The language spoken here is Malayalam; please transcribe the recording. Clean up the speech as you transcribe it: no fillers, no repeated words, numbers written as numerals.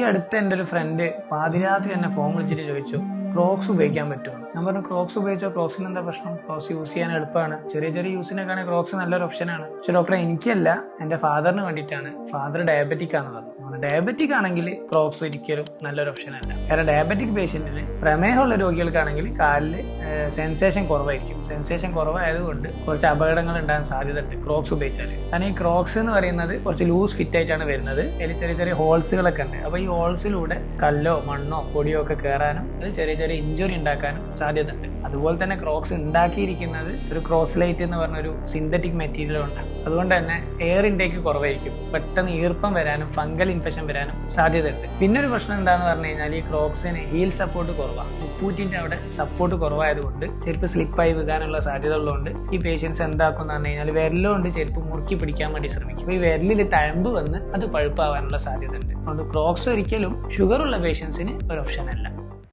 അടുത്ത് എൻ്റെ ഒരു ഫ്രണ്ട് പാതിരാത്രി എന്നെ ഫോൺ വിളിച്ചിട്ട് ചോദിച്ചു ക്രോക്സ് ഉപയോഗിക്കാൻ പറ്റുമോ. ഞാൻ പറഞ്ഞു ക്രോക്സ് ഉപയോഗിച്ചോ, ക്രോക്സിന് എന്താ പ്രശ്നം, ക്രോക്സ് യൂസ് ചെയ്യാൻ എളുപ്പമാണ്, ചെറിയ ചെറിയ യൂസിനൊക്കെയാണെങ്കിൽ ക്രോക്സ് നല്ലൊരു ഓപ്ഷനാണ്. പക്ഷെ ഡോക്ടറെ എനിക്കല്ല, എൻ്റെ ഫാദറിന് വേണ്ടിയിട്ടാണ്, ഫാദർ ഡയബറ്റിക് ആണെന്ന് പറഞ്ഞു. ഡയബറ്റിക് ആണെങ്കിൽ ക്രോക്സ് ഒരിക്കലും നല്ലൊരു ഓപ്ഷൻ അല്ല. കാരണം ഡയബറ്റിക് പേഷ്യൻറ്റിന്, പ്രമേഹമുള്ള രോഗികൾക്കാണെങ്കിൽ കാലിൽ സെൻസേഷൻ കുറവായിരിക്കും. സെൻസേഷൻ കുറവായതുകൊണ്ട് കുറച്ച് അപകടങ്ങൾ ഉണ്ടാകാൻ സാധ്യതയുണ്ട് ക്രോക്സ് ഉപയോഗിച്ചാൽ. കാരണം ഈ ക്രോക്സ് എന്ന് പറയുന്നത് കുറച്ച് ലൂസ് ഫിറ്റ് ആയിട്ടാണ് വരുന്നത്. അതിൽ ചെറിയ ചെറിയ ഹോൾസുകളൊക്കെ ഉണ്ട്. അപ്പോൾ ഈ ഹോൾസിലൂടെ കല്ലോ മണ്ണോ പൊടിയോ ഒക്കെ കയറാനും അത് ചെറിയ ചെറിയ ഇഞ്ചുറി ഉണ്ടാക്കാനും സാധ്യതയുണ്ട്. അതുപോലെ തന്നെ ക്രോക്സ് ഉണ്ടാക്കിയിരിക്കുന്നത് ഒരു ക്രോസ്ലൈറ്റ് എന്ന് പറഞ്ഞൊരു സിന്തറ്റിക് മെറ്റീരിയൽ കൊണ്ടാണ്. അതുകൊണ്ട് തന്നെ എയർ ഇൻടേക്ക് കുറവായിരിക്കും. പെട്ടെന്ന് ഈർപ്പം വരാനും ഫംഗൽ ഇൻഫെക്ഷൻ വരാനും സാധ്യതയുണ്ട്. പിന്നെ ഒരു പ്രശ്നം എന്താണെന്ന് പറഞ്ഞു കഴിഞ്ഞാൽ ഈ ക്രോക്സിന് ഹീൽ സപ്പോർട്ട് കുറവാണ്. ഉപ്പൂറ്റിൻ്റെ അവിടെ സപ്പോർട്ട് കുറവായതുകൊണ്ട് ചെരുപ്പ് സ്ലിപ്പായി വീകാനുള്ള സാധ്യത ഉള്ളതുകൊണ്ട് ഈ പേഷ്യൻസ് എന്താക്കും എന്ന് പറഞ്ഞു കഴിഞ്ഞാൽ വിരലുകൊണ്ട് ചെരുപ്പ് മുറുക്കി പിടിക്കാൻ വേണ്ടി ശ്രമിക്കും. അപ്പോൾ ഈ വിരലിൽ തഴമ്പ് വന്ന് അത് പഴുപ്പാവാനുള്ള സാധ്യത ഉണ്ട്. അതുകൊണ്ട് ക്രോക്സ് ഒരിക്കലും ഷുഗർ ഉള്ള പേഷ്യൻസിന് ഒരു ഓപ്ഷൻ അല്ല.